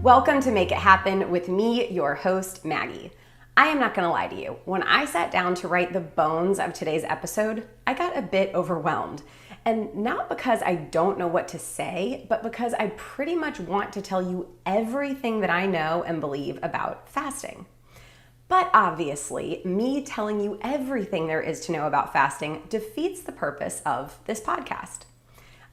Welcome to Make It Happen with me, your host, Maggie. I am not gonna lie to you. When I sat down to write the bones of today's episode, I got a bit overwhelmed. And not because I don't know what to say, but because I pretty much want to tell you everything that I know and believe about fasting. But obviously, me telling you everything there is to know about fasting defeats the purpose of this podcast.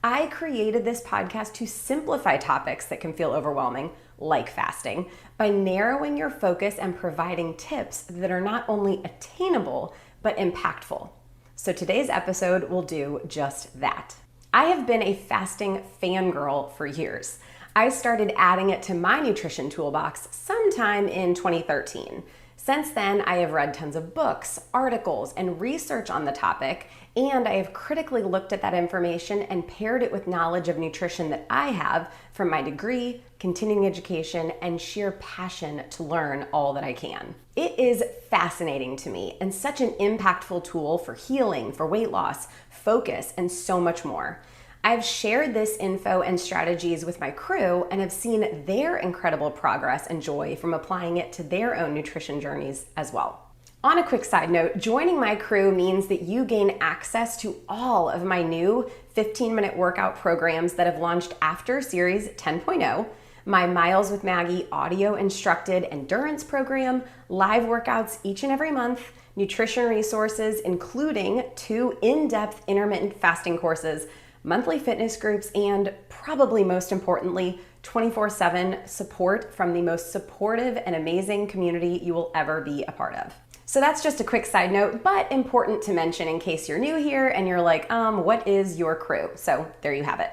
I created this podcast to simplify topics that can feel overwhelming, like fasting, by narrowing your focus and providing tips that are not only attainable, but impactful. So today's episode will do just that. I have been a fasting fangirl for years. I started adding it to my nutrition toolbox sometime in 2013. Since then, I have read tons of books, articles, and research on the topic, and I have critically looked at that information and paired it with knowledge of nutrition that I have from my degree, continuing education, and sheer passion to learn all that I can. It is fascinating to me and such an impactful tool for healing, for weight loss, focus, and so much more. I've shared this info and strategies with my crew and have seen their incredible progress and joy from applying it to their own nutrition journeys as well. On a quick side note, joining my crew means that you gain access to all of my new 15-minute workout programs that have launched after Series 10.0, my Miles with Maggie audio instructed endurance program, live workouts each and every month, nutrition resources, including 2 in-depth intermittent fasting courses, monthly fitness groups, and probably most importantly, 24/7 support from the most supportive and amazing community you will ever be a part of. So that's just a quick side note, but important to mention in case you're new here and you're like, what is your crew? So there you have it.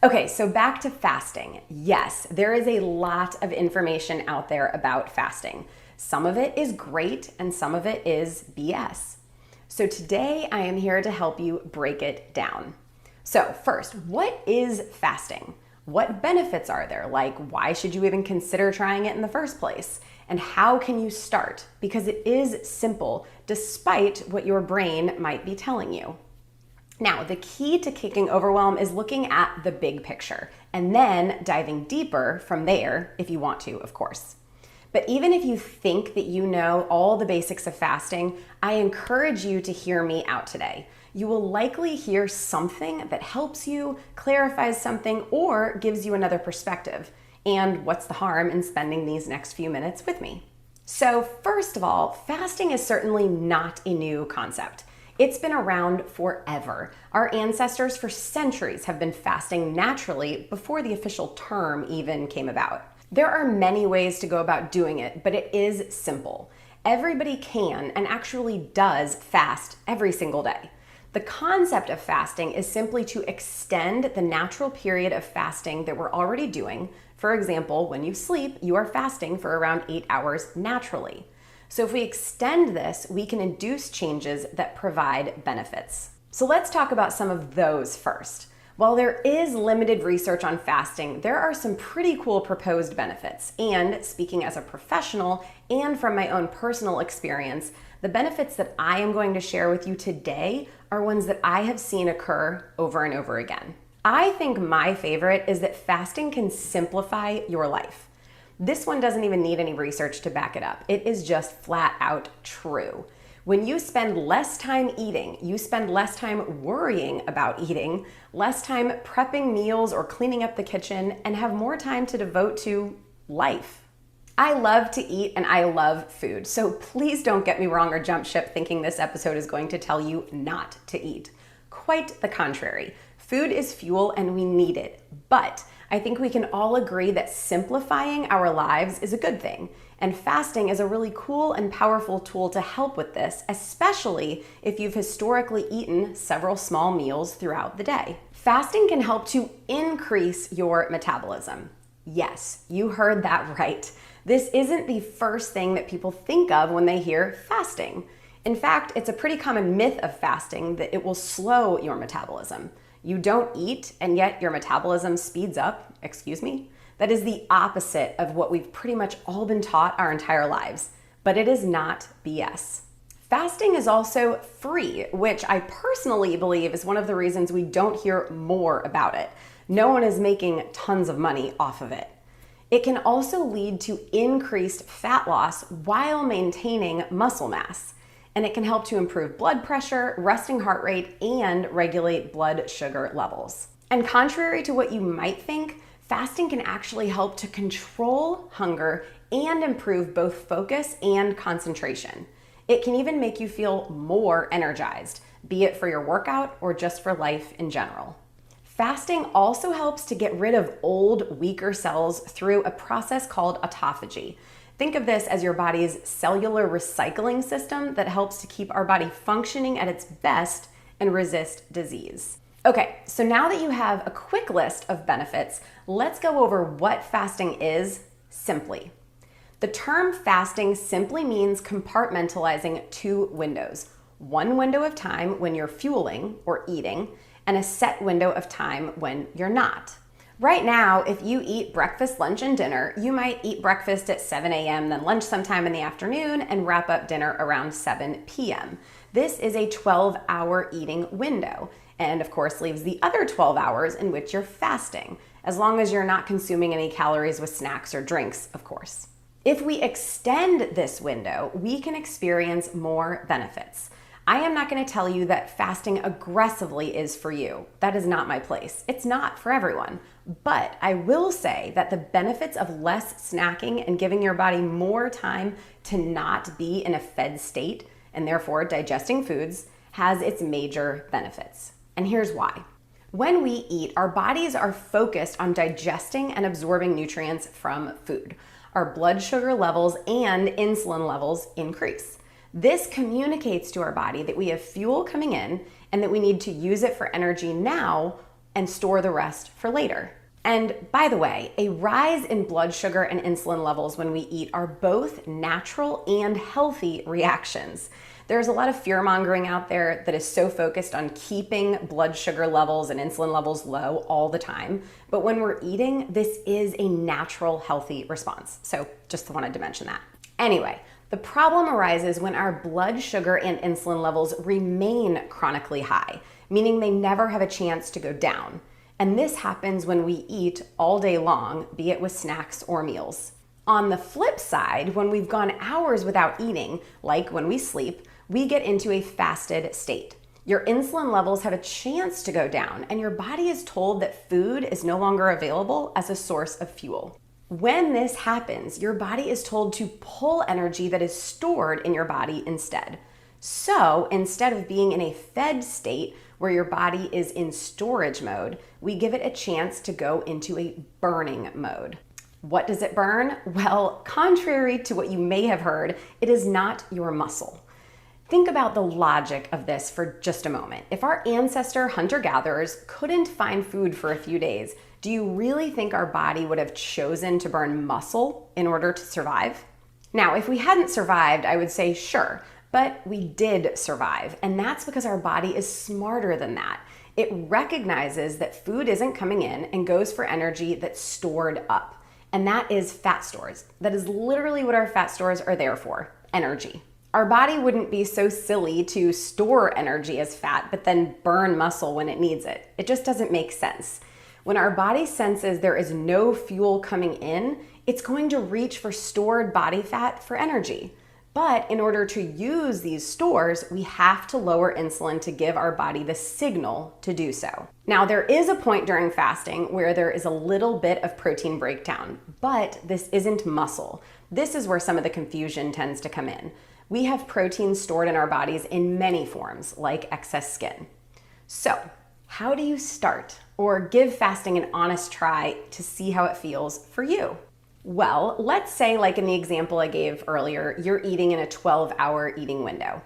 Okay, so back to fasting. Yes, there is a lot of information out there about fasting. Some of it is great and some of it is BS. So today I am here to help you break it down. So first, what is fasting? What benefits are there? Like, why should you even consider trying it in the first place? And how can you start? Because it is simple, despite what your brain might be telling you. Now, the key to kicking overwhelm is looking at the big picture and then diving deeper from there if you want to, of course. But even if you think that you know all the basics of fasting, I encourage you to hear me out today. You will likely hear something that helps you, clarifies something, or gives you another perspective. And what's the harm in spending these next few minutes with me? So first of all, fasting is certainly not a new concept. It's been around forever. Our ancestors for centuries have been fasting naturally before the official term even came about. There are many ways to go about doing it, but it is simple. Everybody can and actually does fast every single day. The concept of fasting is simply to extend the natural period of fasting that we're already doing. For example, when you sleep, you are fasting for around 8 hours naturally. So if we extend this, we can induce changes that provide benefits. So let's talk about some of those first. While there is limited research on fasting, there are some pretty cool proposed benefits. And speaking as a professional and from my own personal experience, the benefits that I am going to share with you today are ones that I have seen occur over and over again. I think my favorite is that fasting can simplify your life. This one doesn't even need any research to back it up. It is just flat out true. When you spend less time eating, you spend less time worrying about eating, less time prepping meals or cleaning up the kitchen, and have more time to devote to life. I love to eat and I love food, so please don't get me wrong or jump ship thinking this episode is going to tell you not to eat. Quite the contrary. Food is fuel and we need it, but I think we can all agree that simplifying our lives is a good thing, and fasting is a really cool and powerful tool to help with this, especially if you've historically eaten several small meals throughout the day. Fasting can help to increase your metabolism. Yes, you heard that right. This isn't the first thing that people think of when they hear fasting. In fact, it's a pretty common myth of fasting that it will slow your metabolism. You don't eat and yet your metabolism speeds up, excuse me? That is the opposite of what we've pretty much all been taught our entire lives, but it is not BS. Fasting is also free, which I personally believe is one of the reasons we don't hear more about it. No one is making tons of money off of it. It can also lead to increased fat loss while maintaining muscle mass. And it can help to improve blood pressure, resting heart rate, and regulate blood sugar levels. And contrary to what you might think, fasting can actually help to control hunger and improve both focus and concentration. It can even make you feel more energized, be it for your workout or just for life in general. Fasting also helps to get rid of old, weaker cells through a process called autophagy. Think of this as your body's cellular recycling system that helps to keep our body functioning at its best and resist disease. Okay, so now that you have a quick list of benefits, let's go over what fasting is simply. The term fasting simply means compartmentalizing two windows. One window of time when you're fueling or eating, and a set window of time when you're not. Right now, if you eat breakfast, lunch, and dinner, you might eat breakfast at 7 a.m., then lunch sometime in the afternoon, and wrap up dinner around 7 p.m. This is a 12-hour eating window, and of course leaves the other 12 hours in which you're fasting, as long as you're not consuming any calories with snacks or drinks, of course. If we extend this window, we can experience more benefits. I am not going to tell you that fasting aggressively is for you. That is not my place. It's not for everyone. But I will say that the benefits of less snacking and giving your body more time to not be in a fed state, and therefore digesting foods, has its major benefits. And here's why. When we eat, our bodies are focused on digesting and absorbing nutrients from food. Our blood sugar levels and insulin levels increase. This communicates to our body that we have fuel coming in and that we need to use it for energy now and store the rest for later. And by the way, a rise in blood sugar and insulin levels when we eat are both natural and healthy reactions. There's a lot of fear mongering out there that is so focused on keeping blood sugar levels and insulin levels low all the time. But when we're eating, this is a natural, healthy response. So just wanted to mention that. Anyway, the problem arises when our blood sugar and insulin levels remain chronically high, meaning they never have a chance to go down. And this happens when we eat all day long, be it with snacks or meals. On the flip side, when we've gone hours without eating, like when we sleep, we get into a fasted state. Your insulin levels have a chance to go down, and your body is told that food is no longer available as a source of fuel. When this happens, your body is told to pull energy that is stored in your body instead. So instead of being in a fed state where your body is in storage mode, we give it a chance to go into a burning mode. What does it burn? Well, contrary to what you may have heard, it is not your muscle. Think about the logic of this for just a moment. If our ancestor hunter-gatherers couldn't find food for a few days, do you really think our body would have chosen to burn muscle in order to survive? Now, if we hadn't survived, I would say sure, but we did survive, and that's because our body is smarter than that. It recognizes that food isn't coming in and goes for energy that's stored up, and that is fat stores. That is literally what our fat stores are there for, energy. Our body wouldn't be so silly to store energy as fat, but then burn muscle when it needs it. It just doesn't make sense. When our body senses there is no fuel coming in, it's going to reach for stored body fat for energy. But in order to use these stores, we have to lower insulin to give our body the signal to do so. Now, there is a point during fasting where there is a little bit of protein breakdown, but this isn't muscle. This is where some of the confusion tends to come in. We have protein stored in our bodies in many forms, like excess skin. So, how do you start or give fasting an honest try to see how it feels for you? Well, let's say, like in the example I gave earlier, you're eating in a 12-hour eating window.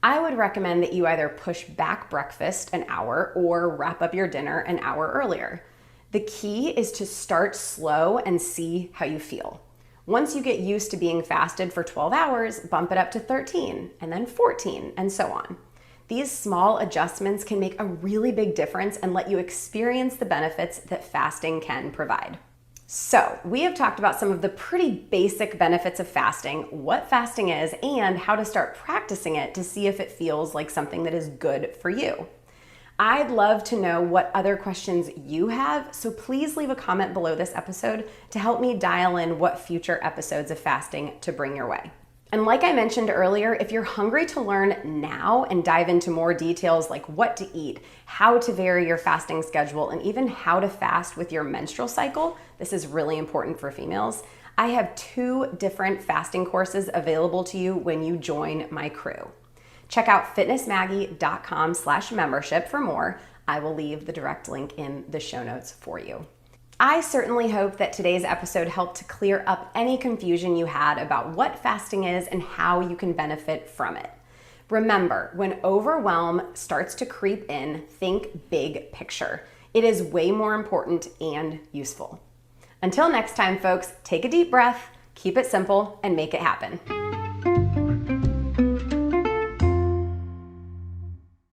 I would recommend that you either push back breakfast an hour or wrap up your dinner an hour earlier. The key is to start slow and see how you feel. Once you get used to being fasted for 12 hours, bump it up to 13 and then 14 and so on. These small adjustments can make a really big difference and let you experience the benefits that fasting can provide. So, we have talked about some of the pretty basic benefits of fasting, what fasting is, and how to start practicing it to see if it feels like something that is good for you. I'd love to know what other questions you have, so please leave a comment below this episode to help me dial in what future episodes of fasting to bring your way. And like I mentioned earlier, if you're hungry to learn now and dive into more details like what to eat, how to vary your fasting schedule, and even how to fast with your menstrual cycle, this is really important for females, I have 2 different fasting courses available to you when you join my crew. Check out fitnessmaggie.com/membership for more. I will leave the direct link in the show notes for you. I certainly hope that today's episode helped to clear up any confusion you had about what fasting is and how you can benefit from it. Remember, when overwhelm starts to creep in, think big picture. It is way more important and useful. Until next time, folks, take a deep breath, keep it simple, and make it happen.